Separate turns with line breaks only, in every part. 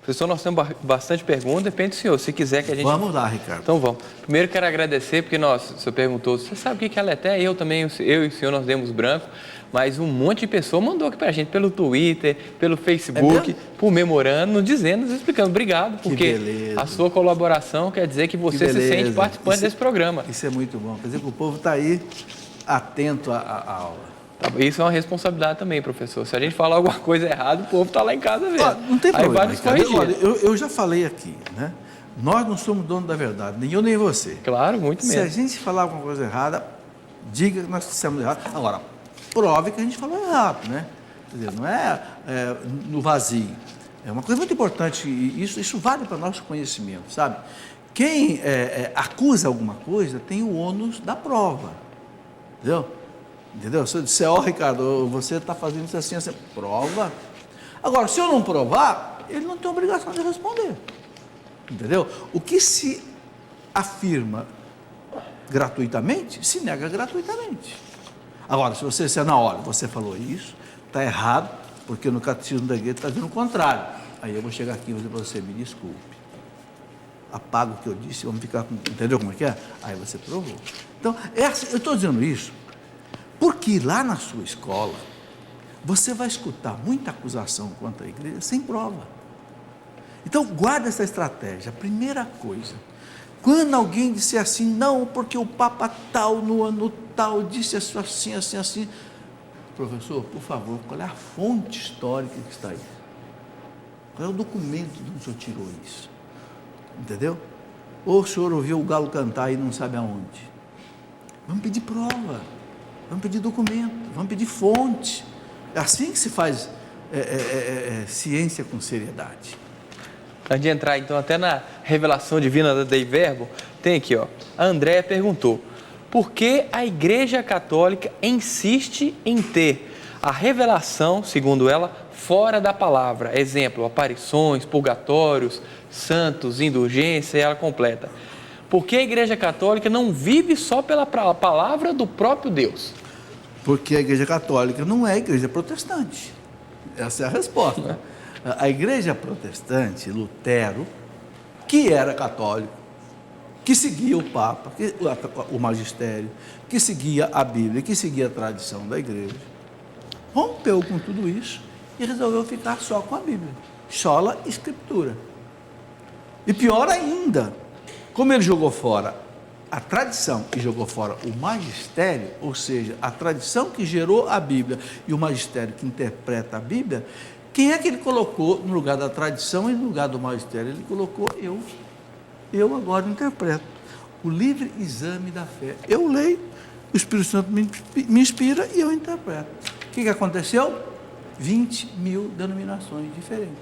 Professor, nós temos bastante perguntas, depende do senhor, se quiser que a gente...
Vamos lá, Ricardo.
Então vamos. Primeiro quero agradecer, porque o senhor perguntou, você sabe o que é Aleté? Eu também, eu e o senhor, nós demos branco, mas um monte de pessoa mandou aqui pra gente, pelo Twitter, pelo Facebook, por memorando, nos dizendo, nos explicando. Obrigado, porque a sua colaboração quer dizer que você se sente participante desse programa.
Isso é muito bom, quer dizer que o povo está aí atento à aula.
Isso é uma responsabilidade também, professor. Se a gente falar alguma coisa errada, o povo está lá em casa vendo.
Não tem problema.
Aí vai nos corrigir.
Olha, eu já falei aqui, né? Nós não somos donos da verdade, nem eu nem você.
Claro, muito mesmo.
Se a gente falar alguma coisa errada, diga que nós dissemos errado. Agora, prove que a gente falou errado, né? Quer dizer, não é no vazio. É uma coisa muito importante, e isso vale para o nosso conhecimento, sabe? Quem acusa alguma coisa tem o ônus da prova, entendeu? Se eu disser, Ricardo, você está fazendo isso assim, assim, prova. Agora, se eu não provar, ele não tem obrigação de responder, entendeu? O que se afirma gratuitamente, se nega gratuitamente. Agora, se você disser, não, olha, você falou isso, está errado, porque no catecismo da igreja está dizendo o contrário. Aí eu vou chegar aqui e vou dizer para você, me desculpe. Apaga o que eu disse, vamos ficar com... Entendeu como é que é? Aí você provou. Então, eu estou dizendo isso porque lá na sua escola, você vai escutar muita acusação contra a igreja sem prova. Então, guarda essa estratégia. Primeira coisa, quando alguém disser assim, não, porque o Papa tal, no ano tal, disse assim, assim, assim. Professor, por favor, qual é a fonte histórica que está aí? Qual é o documento de onde o senhor tirou isso? Entendeu? Ou o senhor ouviu o galo cantar e não sabe aonde? Vamos pedir prova, vamos pedir documento, vamos pedir fonte. É assim que se faz ciência com seriedade.
Antes de entrar, então, até na revelação divina da Dei Verbo, tem aqui, ó, a Andréia perguntou, por que a Igreja Católica insiste em ter a revelação, segundo ela, fora da palavra? Exemplo, aparições, purgatórios, santos, indulgência, e ela completa. Por que a Igreja Católica não vive só pela palavra do próprio Deus?
Porque a Igreja Católica não é a Igreja Protestante. Essa é a resposta. A Igreja Protestante, Lutero, que era católico, que seguia o Papa, o magistério, que seguia a Bíblia, que seguia a tradição da Igreja, rompeu com tudo isso e resolveu ficar só com a Bíblia, sola Escritura. E pior ainda, como ele jogou fora a tradição e jogou fora o magistério, ou seja, a tradição que gerou a Bíblia e o magistério que interpreta a Bíblia, quem é que ele colocou no lugar da tradição e no lugar do magistério? Ele colocou eu. Eu agora interpreto. O livre exame da fé. Eu leio, o Espírito Santo me inspira e eu interpreto. O que aconteceu? 20 mil denominações diferentes.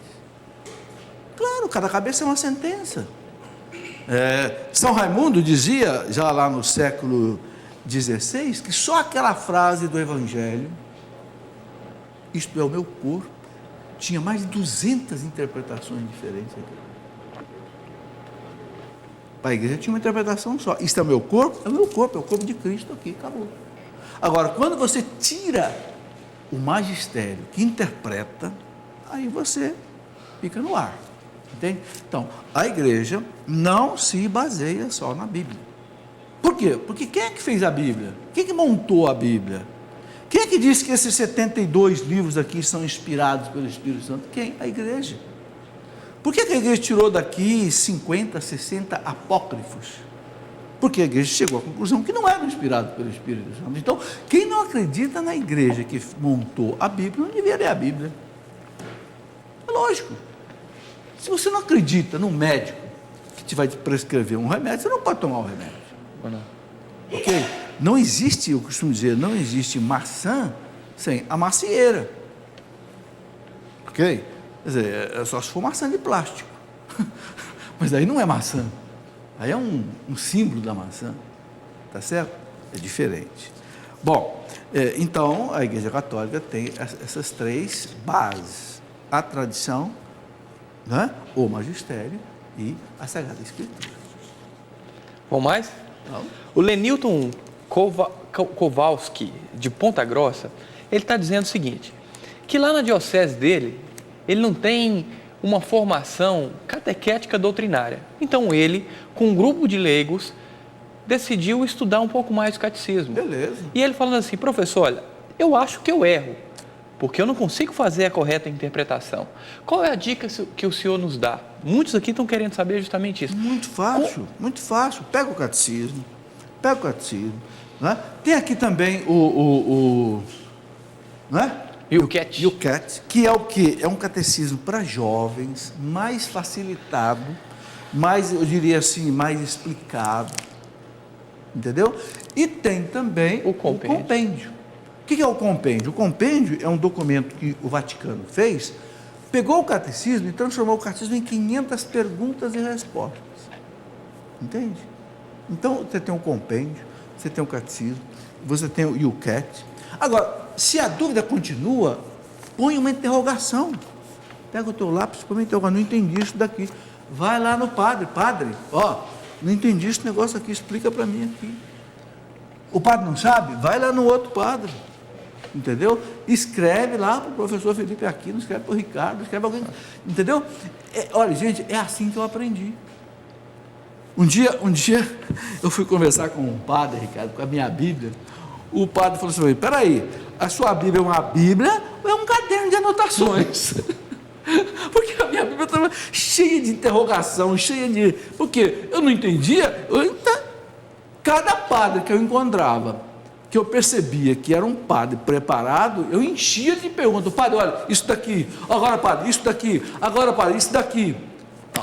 Claro, cada cabeça é uma sentença. São Raimundo dizia, já lá no século XVI, que só aquela frase do Evangelho, isto é o meu corpo, tinha mais de 200 interpretações diferentes aqui. Para a igreja tinha uma interpretação só. Isto é o meu corpo? É o meu corpo, é o corpo de Cristo aqui, acabou. Agora, quando você tira o magistério que interpreta, aí você fica no ar. Entende? Então, a igreja não se baseia só na Bíblia. Por quê? Porque quem é que fez a Bíblia? Quem é que montou a Bíblia? Quem é que disse que esses 72 livros aqui são inspirados pelo Espírito Santo? Quem? A igreja. Por que a igreja tirou daqui 50, 60 apócrifos? Porque a igreja chegou à conclusão que não eram inspirados pelo Espírito Santo. Então, quem não acredita na igreja que montou a Bíblia, não devia ler a Bíblia. É lógico. Se você não acredita num médico que te vai prescrever um remédio, você não pode tomar o remédio.
Não.
Ok? Não existe, eu costumo dizer, não existe maçã sem a macieira. Ok? Quer dizer, é só se for maçã de plástico. Mas aí não é maçã. Aí é um símbolo da maçã. Tá certo? É diferente. Bom, então a Igreja Católica tem essas três bases. A tradição, né? O magistério e a Sagrada Escritura.
Vamos mais?
Não.
O Lenilton Kowalski, de Ponta Grossa, ele está dizendo o seguinte, que lá na diocese dele, ele não tem uma formação catequética doutrinária. Então ele, com um grupo de leigos, decidiu estudar um pouco mais o catecismo.
Beleza.
E ele falando assim, professor, olha, eu acho que eu erro, porque eu não consigo fazer a correta interpretação. Qual é a dica que o senhor nos dá? Muitos aqui estão querendo saber justamente isso.
Muito fácil, muito fácil. Pega o catecismo, né? Tem aqui também né?
Yucat,
que é o quê? É um catecismo para jovens, mais facilitado, mais, eu diria assim, mais explicado, entendeu? E tem também o compêndio. O que é o compêndio? O compêndio é um documento que o Vaticano fez, pegou o catecismo e transformou o catecismo em 500 perguntas e respostas, entende? Então, você tem o compêndio, você tem o catecismo, você tem o Yucat. Agora, se a dúvida continua, põe uma interrogação. Pega o teu lápis, põe uma interrogação. Não entendi isso daqui. Vai lá no padre. Padre, não entendi esse negócio aqui, explica para mim aqui. O padre não sabe? Vai lá no outro padre. Entendeu? Escreve lá para o professor Felipe Aquino, escreve para o Ricardo, escreve alguém. Entendeu? Olha, gente, é assim que eu aprendi. Um dia eu fui conversar com um padre, Ricardo, com a minha Bíblia. O padre falou assim: peraí, a sua Bíblia é uma Bíblia ou é um caderno de anotações? Porque a minha Bíblia estava cheia de interrogação, cheia de... Porque eu não entendia. Cada padre que eu encontrava, que eu percebia que era um padre preparado, eu enchia de perguntas. Padre, olha, isso daqui, agora padre, isso daqui, agora padre, isso daqui.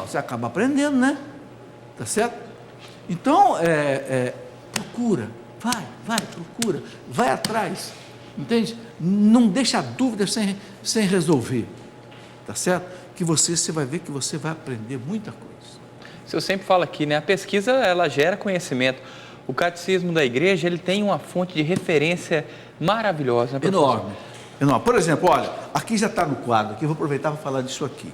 Você acaba aprendendo, né? Tá certo? Então, procura, procura, vai atrás, entende? Não deixa a dúvida sem resolver, tá certo? Que você vai ver que você vai aprender muita coisa.
Eu sempre falo aqui, né? A pesquisa, ela gera conhecimento. O catecismo da igreja, ele tem uma fonte de referência maravilhosa, né,
enorme. Por exemplo, olha, aqui já está no quadro, aqui eu vou aproveitar para falar disso aqui.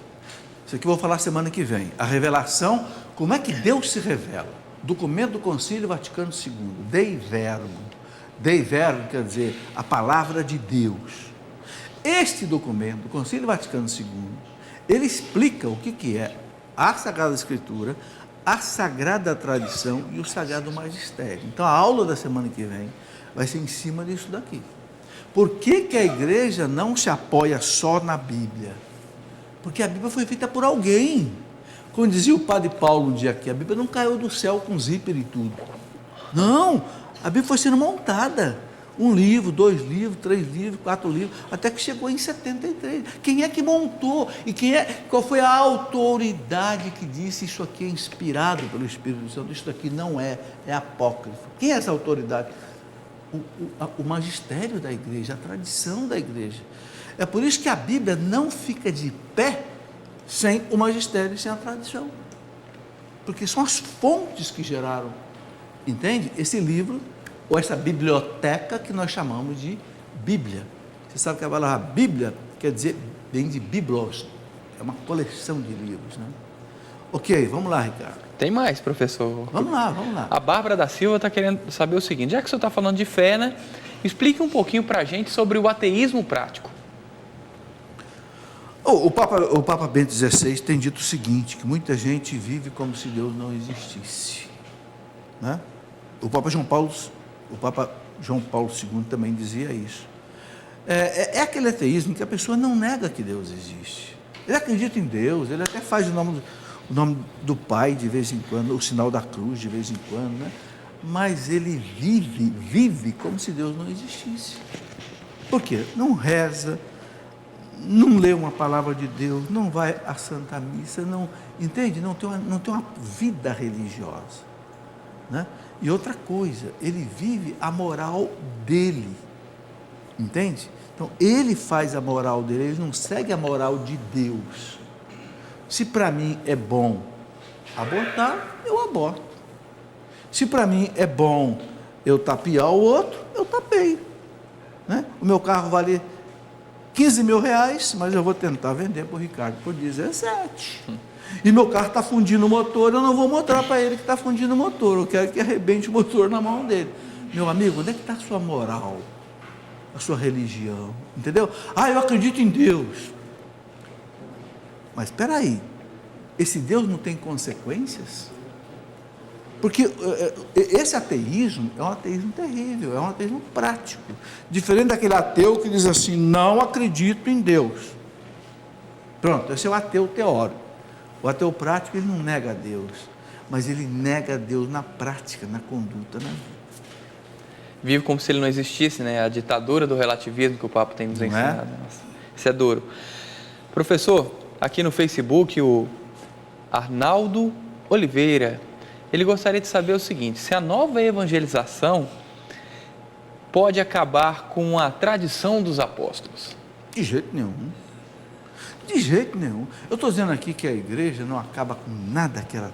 Isso aqui eu vou falar semana que vem. A revelação, como é que Deus se revela? Documento do Concílio Vaticano II, Dei Verbum. Dei Verbum quer dizer a palavra de Deus. Este documento do Concílio Vaticano II, ele explica o que é a Sagrada Escritura, a Sagrada Tradição e o Sagrado Magistério. Então, a aula da semana que vem vai ser em cima disso daqui. Por que a igreja não se apoia só na Bíblia? Porque a Bíblia foi feita por alguém. Como dizia o padre Paulo um dia aqui, a Bíblia não caiu do céu com zíper e tudo. Não, a Bíblia foi sendo montada. 1 livro, 2 livros, 3 livros, 4 livros, até que chegou em 73. Quem é que montou? E qual foi a autoridade que disse isso aqui é inspirado pelo Espírito Santo? Isso aqui não é apócrifo. Quem é essa autoridade? O magistério da igreja, a tradição da igreja. É por isso que a Bíblia não fica de pé sem o magistério e sem a tradição. Porque são as fontes que geraram, entende? Esse livro, ou essa biblioteca que nós chamamos de Bíblia. Você sabe que a palavra Bíblia quer dizer, vem de biblos, é uma coleção de livros, né? Ok, vamos lá, Ricardo.
Tem mais, professor.
Vamos lá.
A Bárbara da Silva está querendo saber o seguinte, já que o senhor está falando de fé, né? Explique um pouquinho para a gente sobre o ateísmo prático.
O Papa Bento XVI tem dito o seguinte, que muita gente vive como se Deus não existisse, né? O Papa João Paulo II também dizia isso. É aquele ateísmo que a pessoa não nega que Deus existe. Ele acredita em Deus, ele até faz o nome do Pai de vez em quando, o sinal da cruz de vez em quando, né? Mas ele vive como se Deus não existisse. Por quê? Não reza, não lê uma palavra de Deus, não vai à Santa Missa, não, entende? Não tem uma vida religiosa, né? E outra coisa, ele vive a moral dele, entende? Então, ele faz a moral dele, ele não segue a moral de Deus. Se para mim é bom abortar, eu aborto. Se para mim é bom eu tapear o outro, eu tapeio, né? O meu carro vale 15 mil reais, mas eu vou tentar vender para o Ricardo por 17. E meu carro está fundindo o motor, eu não vou mostrar para ele que está fundindo o motor, eu quero que arrebente o motor na mão dele. Meu amigo, onde é que está a sua moral? A sua religião? Entendeu? Eu acredito em Deus. mas espera aí, esse Deus não tem consequências? Porque esse ateísmo é um ateísmo terrível, é um ateísmo prático, diferente daquele ateu que diz assim, não acredito em Deus. Pronto, esse é o ateu teórico. O ateu prático, ele não nega a Deus, mas ele nega a Deus na prática, na conduta, na vida.
Vive como se ele não existisse, né? A ditadura do relativismo que o Papa tem nos ensinado. Nossa, isso é duro. Professor, aqui no Facebook, o Arnaldo Oliveira, ele gostaria de saber o seguinte, se a nova evangelização pode acabar com a tradição dos apóstolos.
De jeito nenhum. De jeito nenhum. Eu estou dizendo aqui que a igreja não acaba com nada que ela...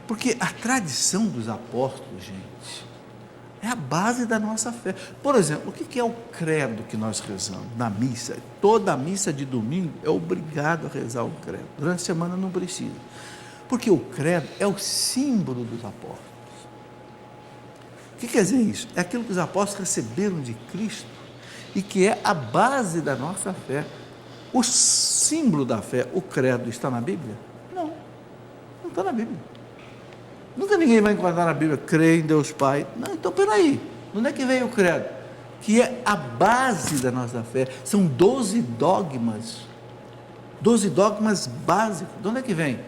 Porque a tradição dos apóstolos, gente, é a base da nossa fé. Por exemplo, o que é o credo que nós rezamos na missa? Toda a missa de domingo é obrigado a rezar o credo. Durante a semana não precisa. Porque o credo é o símbolo dos apóstolos. O que quer dizer isso? É aquilo que os apóstolos receberam de Cristo e que é a base da nossa fé. O símbolo da fé, o credo, está na Bíblia? Não, não está na Bíblia. Nunca ninguém vai encontrar na Bíblia, crê em Deus Pai. Não, então peraí, de onde é que veio o credo? Que é a base da nossa fé, são 12 dogmas básicos. De onde é que vem?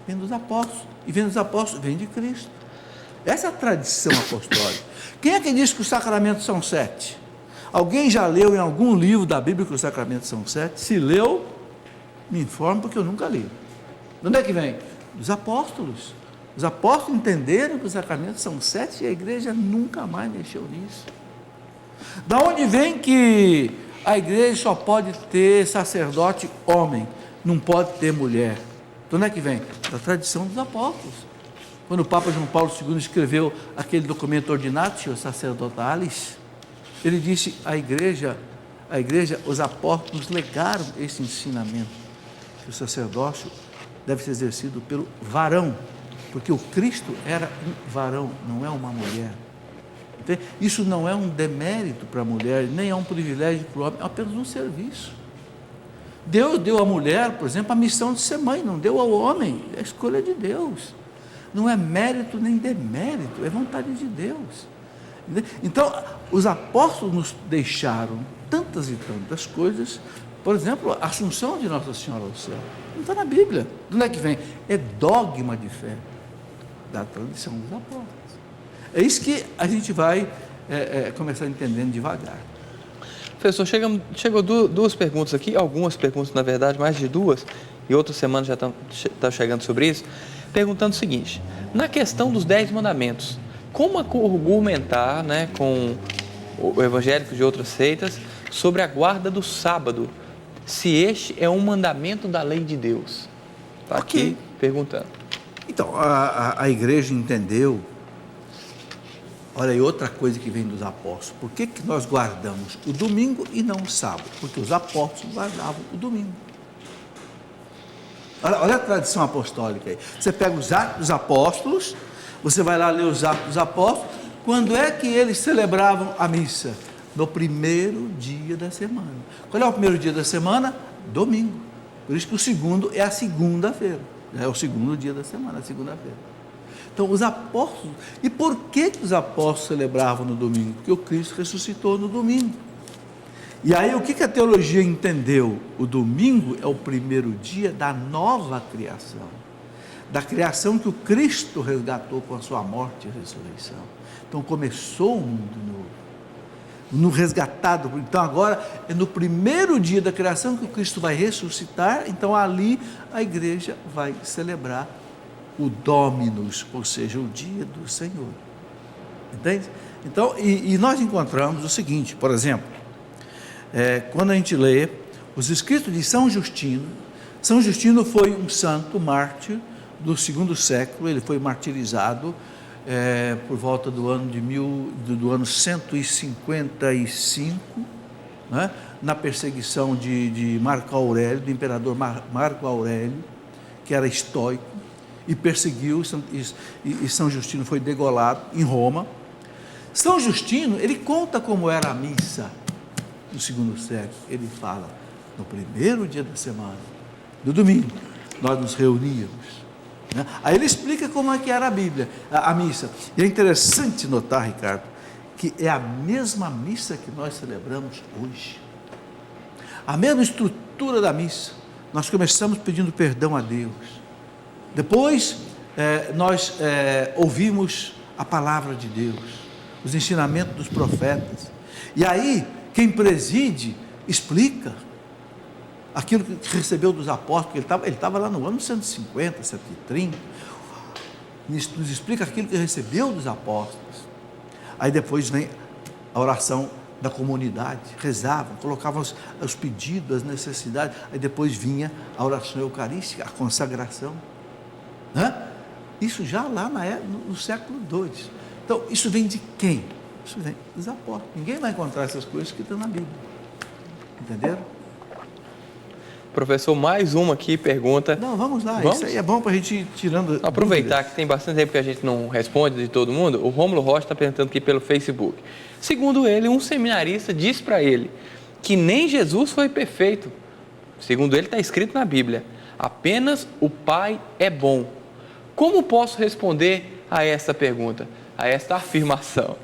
Vem dos apóstolos, e vem dos apóstolos, vem de Cristo. Essa é a tradição apostólica. Quem é que diz que os sacramentos são 7? Alguém já leu em algum livro da Bíblia que os sacramentos são 7? Se leu, me informe, porque eu nunca li. De onde é que vem? Dos apóstolos. Os apóstolos entenderam que os sacramentos são 7 e a igreja nunca mais mexeu nisso. Da onde vem que a igreja só pode ter sacerdote homem, não pode ter mulher? De onde é que vem? Da tradição dos apóstolos. Quando o Papa João Paulo II escreveu aquele documento Ordinatio Sacerdotalis, ele disse a igreja, os apóstolos legaram esse ensinamento, que o sacerdócio deve ser exercido pelo varão, porque o Cristo era um varão, não é uma mulher. Entende? Isso não é um demérito para a mulher, nem é um privilégio para o homem, é apenas um serviço. Deus deu à mulher, por exemplo, a missão de ser mãe, não deu ao homem, é a escolha de Deus. Não é mérito nem demérito, é vontade de Deus. Então, os apóstolos nos deixaram tantas e tantas coisas, por exemplo, a assunção de Nossa Senhora ao céu, não está na Bíblia. De onde é que vem? É dogma de fé da tradição dos apóstolos. É isso que a gente vai começar entendendo devagar.
Professor, chegou duas perguntas aqui, algumas perguntas na verdade, mais de duas, e outras semanas já estão chegando sobre isso, perguntando o seguinte, na questão dos 10 mandamentos, como argumentar, né, com o evangélico de outras seitas sobre a guarda do sábado, se este é um mandamento da lei de Deus? Está aqui perguntando.
Então, a igreja entendeu, olha aí outra coisa que vem dos apóstolos, por que nós guardamos o domingo e não o sábado? Porque os apóstolos guardavam o domingo. Olha a tradição apostólica aí, você pega os Atos dos Apóstolos, você vai lá ler os Atos dos Apóstolos, quando é que eles celebravam a missa? No primeiro dia da semana. Qual é o primeiro dia da semana? Domingo. Por isso que o segundo é a segunda-feira. É o segundo dia da semana, a segunda-feira. Então, os apóstolos... E por que os apóstolos celebravam no domingo? Porque o Cristo ressuscitou no domingo. E aí, o que a teologia entendeu? O domingo é o primeiro dia da nova criação. Da criação que o Cristo resgatou com a sua morte e ressurreição. Então, começou um mundo novo. No resgatado, então agora é no primeiro dia da criação que o Cristo vai ressuscitar, então ali a igreja vai celebrar o Dominus, ou seja, o dia do Senhor, entende? Então, e nós encontramos o seguinte, por exemplo, quando a gente lê os escritos de São Justino foi um santo mártir do II século, ele foi martirizado por volta do ano 155, né, na perseguição de Marco Aurélio, do imperador Marco Aurélio, que era estoico, e perseguiu, e São Justino foi degolado em Roma. São Justino, ele conta como era a missa do II século, ele fala, no primeiro dia da semana, do domingo, nós nos reuníamos. Né? Aí ele explica como é que era a Bíblia, a missa. E é interessante notar, Ricardo, que é a mesma missa que nós celebramos hoje. A mesma estrutura da missa. Nós começamos pedindo perdão a Deus. Depois, nós ouvimos a palavra de Deus, os ensinamentos dos profetas. E aí, quem preside, explica aquilo que recebeu dos apóstolos. Ele estava lá no ano 150, 130. Nos explica aquilo que recebeu dos apóstolos. Aí depois vem a oração da comunidade, rezavam, colocavam os pedidos, as necessidades. Aí depois vinha a oração eucarística, a consagração, né? Isso já lá no século II. Então, isso vem de quem? Isso vem dos apóstolos. Ninguém vai encontrar essas coisas que estão na Bíblia. Entenderam?
Professor, mais uma aqui pergunta.
Não, vamos lá.
Vamos?
Isso aí é bom para a gente ir tirando.
Aproveitar
dúvidas.
que tem bastante tempo que a gente não responde de todo mundo. O Rômulo Rocha está perguntando aqui pelo Facebook. Segundo ele, um seminarista diz para ele que nem Jesus foi perfeito. Segundo ele, está escrito na Bíblia: apenas o Pai é bom. Como posso responder a essa pergunta, a esta afirmação?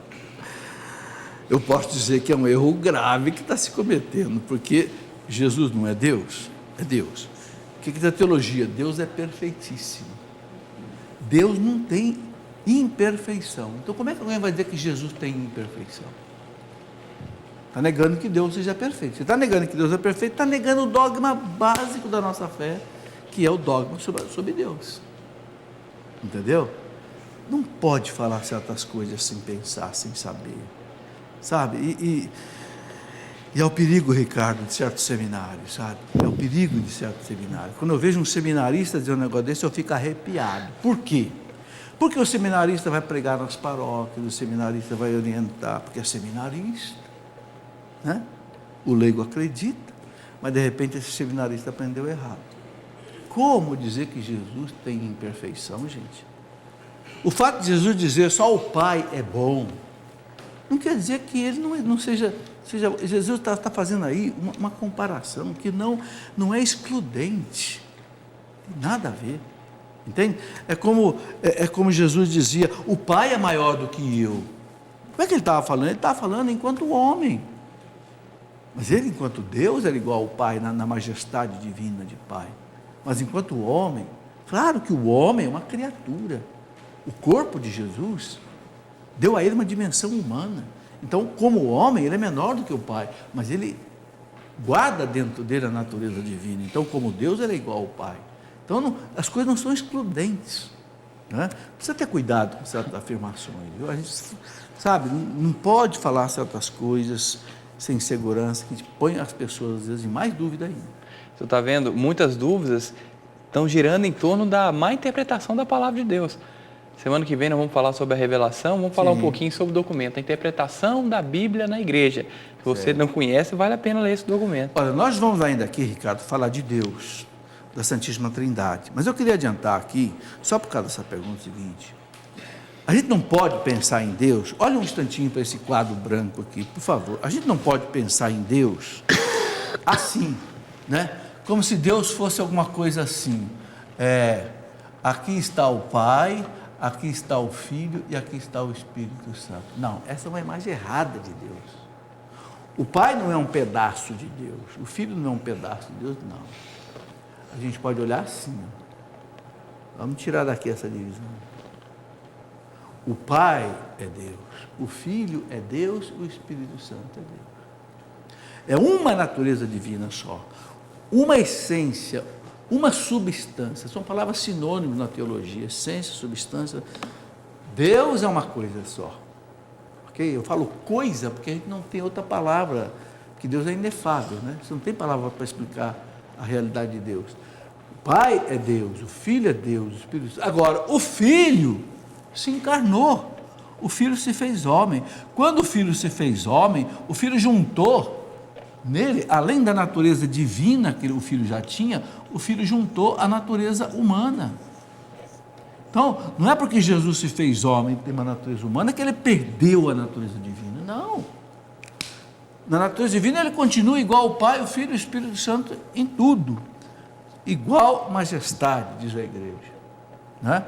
Eu posso dizer que é um erro grave que está se cometendo, porque Jesus não é Deus, é Deus. O que é da teologia? Deus é perfeitíssimo. Deus não tem imperfeição. Então, como é que alguém vai dizer que Jesus tem imperfeição? Está negando que Deus seja perfeito. Você está negando que Deus é perfeito, está negando o dogma básico da nossa fé, que é o dogma sobre Deus. Entendeu? Não pode falar certas coisas sem pensar, sem saber. Sabe? E é o perigo, Ricardo, de certos seminários, sabe? É o perigo de certos seminários. Quando eu vejo um seminarista dizer um negócio desse, eu fico arrepiado. Por quê? Porque o seminarista vai pregar nas paróquias, o seminarista vai orientar, porque é seminarista, né? O leigo acredita, mas de repente esse seminarista aprendeu errado. Como dizer que Jesus tem imperfeição, gente? O fato de Jesus dizer só o Pai é bom, não quer dizer que ele não seja Jesus está fazendo aí uma comparação que não é excludente, não tem nada a ver, entende? É como Jesus dizia: o Pai é maior do que eu. Como é que ele estava falando? Ele estava falando enquanto homem, mas ele, enquanto Deus, era igual ao Pai na majestade divina de Pai. Mas enquanto homem, claro que o homem é uma criatura. O corpo de Jesus deu a ele uma dimensão humana. Então, como homem, ele é menor do que o Pai, mas ele guarda dentro dele a natureza divina. Então, como Deus, ele é igual ao Pai. Então, as coisas não são excludentes, né? Precisa ter cuidado com certas afirmações, viu? A gente, sabe, não pode falar certas coisas sem segurança, que põe as pessoas, às vezes, em mais dúvida ainda.
Você está vendo? Muitas dúvidas estão girando em torno da má interpretação da palavra de Deus. Semana que vem nós vamos falar sobre a revelação, vamos falar um pouquinho sobre o documento, a interpretação da Bíblia na igreja. Se você não conhece, vale a pena ler esse documento.
Olha, nós vamos ainda aqui, Ricardo, falar de Deus, da Santíssima Trindade. Mas eu queria adiantar aqui, só por causa dessa pergunta seguinte: a gente não pode pensar em Deus, olha um instantinho para esse quadro branco aqui, por favor. A gente não pode pensar em Deus assim, né? Como se Deus fosse alguma coisa assim. Aqui está o Pai, aqui está o Filho e aqui está o Espírito Santo. Não, essa é uma imagem errada de Deus. O Pai não é um pedaço de Deus, o Filho não é um pedaço de Deus, não. A gente pode olhar assim, vamos tirar daqui essa divisão. O Pai é Deus, o Filho é Deus, o Espírito Santo é Deus. É uma natureza divina só, uma essência, uma substância. São palavras sinônimas na teologia: essência, substância. Deus é uma coisa só, ok? Eu falo coisa porque a gente não tem outra palavra, porque Deus é inefável, né? Você não tem palavra para explicar a realidade de Deus. O Pai é Deus, o Filho é Deus, o Espírito Santo. Agora, o Filho se encarnou, o Filho se fez homem. Quando o Filho se fez homem, o Filho juntou nele, além da natureza divina que o Filho já tinha, o Filho juntou a natureza humana. Então, não é porque Jesus se fez homem, tem uma natureza humana, que ele perdeu a natureza divina. Não. Na natureza divina ele continua igual ao Pai, o Filho e o Espírito Santo em tudo. igual majestade, diz a igreja, né?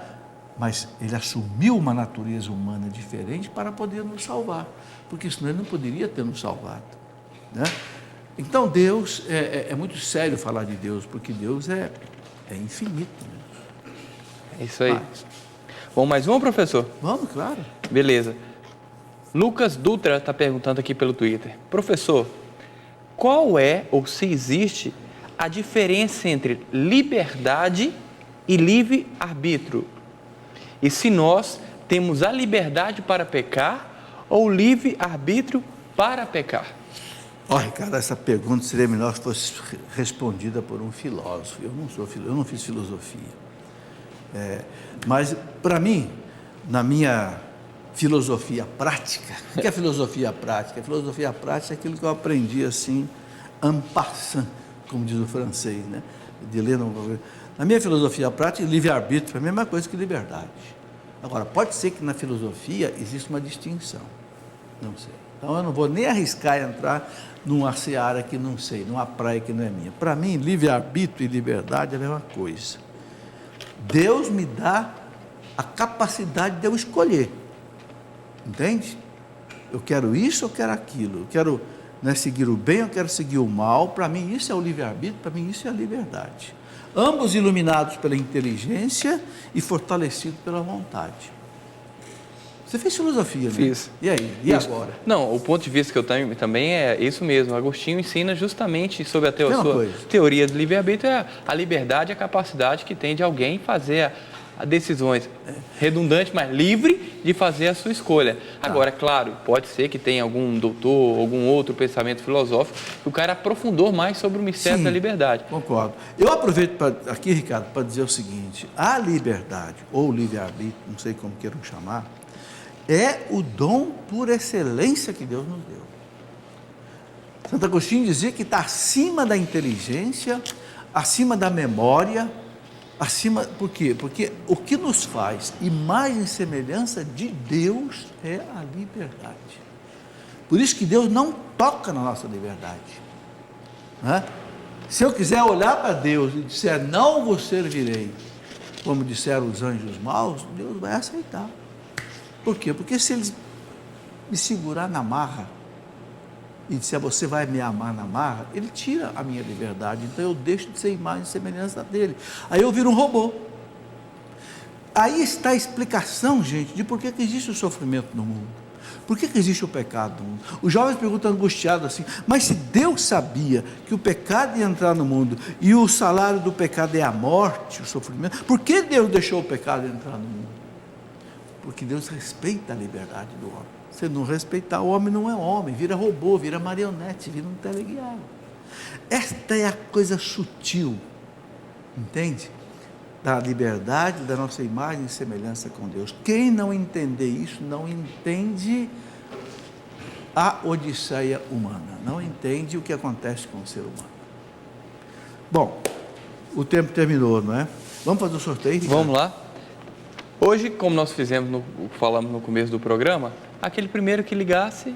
Mas ele assumiu uma natureza humana diferente para poder nos salvar, porque senão ele não poderia ter nos salvado, né? Então Deus, é muito sério falar de Deus, porque Deus é infinito, né?
É isso aí. Bom, mais um, professor?
Vamos, claro.
Beleza. Lucas Dutra está perguntando aqui pelo Twitter. Professor, qual é, ou se existe, a diferença entre liberdade e livre-arbítrio? E se nós temos a liberdade para pecar ou livre-arbítrio para pecar?
Olha, Ricardo, essa pergunta seria melhor se fosse respondida por um filósofo. Eu não fiz filosofia. Mas, para mim, na minha filosofia prática, o que é filosofia prática? A filosofia prática é aquilo que eu aprendi assim, en passant, como diz o francês, né? De ler na minha filosofia prática, livre-arbítrio é a mesma coisa que liberdade. Agora, pode ser que na filosofia exista uma distinção, não sei. Então, eu não vou nem arriscar entrar numa seara que não sei, numa praia que não é minha. Para mim, livre-arbítrio e liberdade é a mesma coisa. Deus me dá a capacidade de eu escolher, entende? Eu quero isso, eu quero aquilo, eu quero, né, seguir o bem, eu quero seguir o mal. Para mim isso é o livre-arbítrio, para mim isso é a liberdade. Ambos iluminados pela inteligência e fortalecidos pela vontade. Você fez filosofia, né?
Fiz.
E aí? E
Isso.
agora?
Não, o ponto de vista que eu tenho também é isso mesmo. Agostinho ensina justamente sobre a
Mesma
sua
coisa.
teoria do livre-arbítrio, é a liberdade, a capacidade que tem de alguém fazer a decisões redundante, mas livre de fazer a sua escolha. Agora, claro, pode ser que tenha algum doutor, algum outro pensamento filosófico, que o cara aprofundou mais sobre o mistério da liberdade.
Concordo. Eu aproveito aqui, Ricardo, para dizer o seguinte: a liberdade, ou livre-arbítrio, não sei como queiram chamar, é o dom por excelência que Deus nos deu. Santo Agostinho dizia que está acima da inteligência, acima da memória, por quê? Porque o que nos faz imagem e semelhança de Deus é a liberdade. Por isso que Deus não toca na nossa liberdade, né? Se eu quiser olhar para Deus e disser, não vos servirei, como disseram os anjos maus, Deus vai aceitar. Por quê? Porque se Ele me segurar na marra e disser, você vai me amar na marra, Ele tira a minha liberdade, então eu deixo de ser imagem e semelhança dele. Aí eu viro um robô. Aí está a explicação, gente, de por que existe o sofrimento no mundo. Por que existe o pecado no mundo? Os jovens perguntam angustiados assim, mas se Deus sabia que o pecado ia entrar no mundo e o salário do pecado é a morte, o sofrimento, por que Deus deixou o pecado entrar no mundo? Porque Deus respeita a liberdade do homem. Se não respeitar, o homem não é homem, vira robô, vira marionete, vira um teleguiado. Esta é a coisa sutil, entende? Da liberdade, da nossa imagem e semelhança com Deus. Quem não entender isso, não entende a odisseia humana, não entende o que acontece com o ser humano. Bom, o tempo terminou, não é? Vamos fazer o sorteio, Ricardo?
Vamos lá. Hoje, como nós falamos no começo do programa, aquele primeiro que ligasse,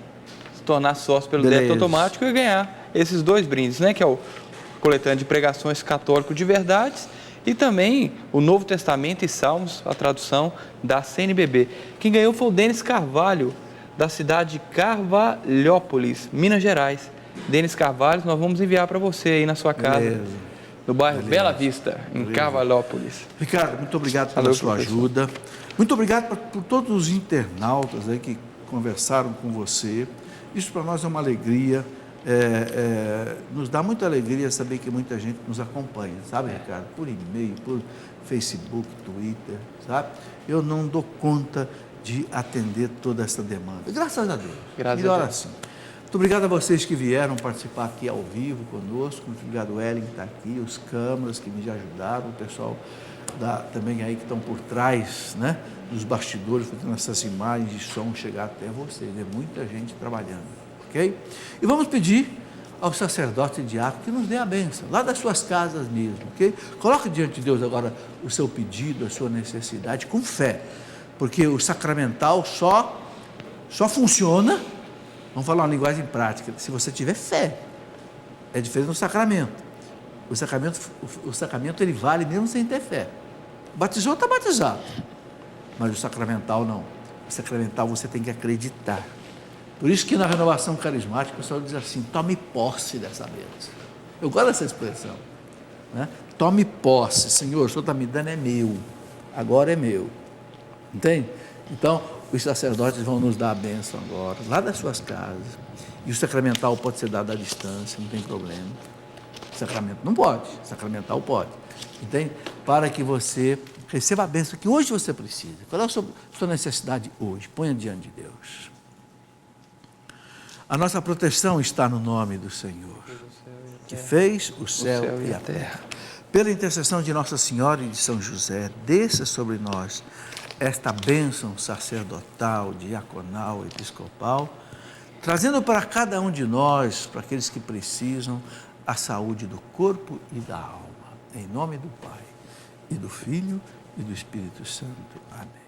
se tornar sócio pelo débito automático e ganhar esses 2 brindes, né? Que é o coletânea de pregações católico de verdades e também o Novo Testamento e Salmos, a tradução da CNBB. Quem ganhou foi o Denis Carvalho, da cidade de Carvalhópolis, Minas Gerais. Denis Carvalho, nós vamos enviar para você aí na sua casa, no bairro Bela Vista, em Carvalhópolis.
Ricardo, muito obrigado pela sua ajuda. Muito obrigado por todos os internautas aí que conversaram com você. Isso para nós é uma alegria. Nos dá muita alegria saber que muita gente nos acompanha, sabe, Ricardo? Por e-mail, por Facebook, Twitter, sabe? Eu não dou conta de atender toda essa demanda. Graças a Deus. Melhor assim. Muito obrigado a vocês que vieram participar aqui ao vivo conosco. Muito obrigado, o Ellen, que está aqui, os câmeras que me ajudaram, o pessoal também aí que estão por trás, né, dos bastidores, fazendo essas imagens de som chegar até vocês. É muita gente trabalhando, ok? E vamos pedir ao sacerdote e diácono que nos dê a bênção, lá das suas casas mesmo, ok? Coloque diante de Deus agora o seu pedido, a sua necessidade, com fé, porque o sacramental só funciona. Vamos falar uma linguagem prática. Se você tiver fé, é diferente do sacramento. O sacramento ele vale mesmo sem ter fé. Batizou, está batizado. Mas o sacramental não. O sacramental você tem que acreditar. Por isso que na renovação carismática o pessoal diz assim, tome posse dessa bênção. Eu gosto dessa expressão. Né? Tome posse, Senhor, o Senhor está me dando, é meu. Agora é meu. Entende? Então, os sacerdotes vão nos dar a bênção agora, lá das suas casas. E o sacramental pode ser dado à distância, não tem problema. Sacramento não pode, sacramental pode. Entende? Para que você receba a bênção que hoje você precisa. Qual é a sua necessidade hoje? Ponha diante de Deus. A nossa proteção está no nome do Senhor, que fez o céu e a terra. Pela intercessão de Nossa Senhora e de São José, desça sobre nós esta bênção sacerdotal, diaconal, episcopal, trazendo para cada um de nós, para aqueles que precisam, a saúde do corpo e da alma. Em nome do Pai, e do Filho, e do Espírito Santo. Amém.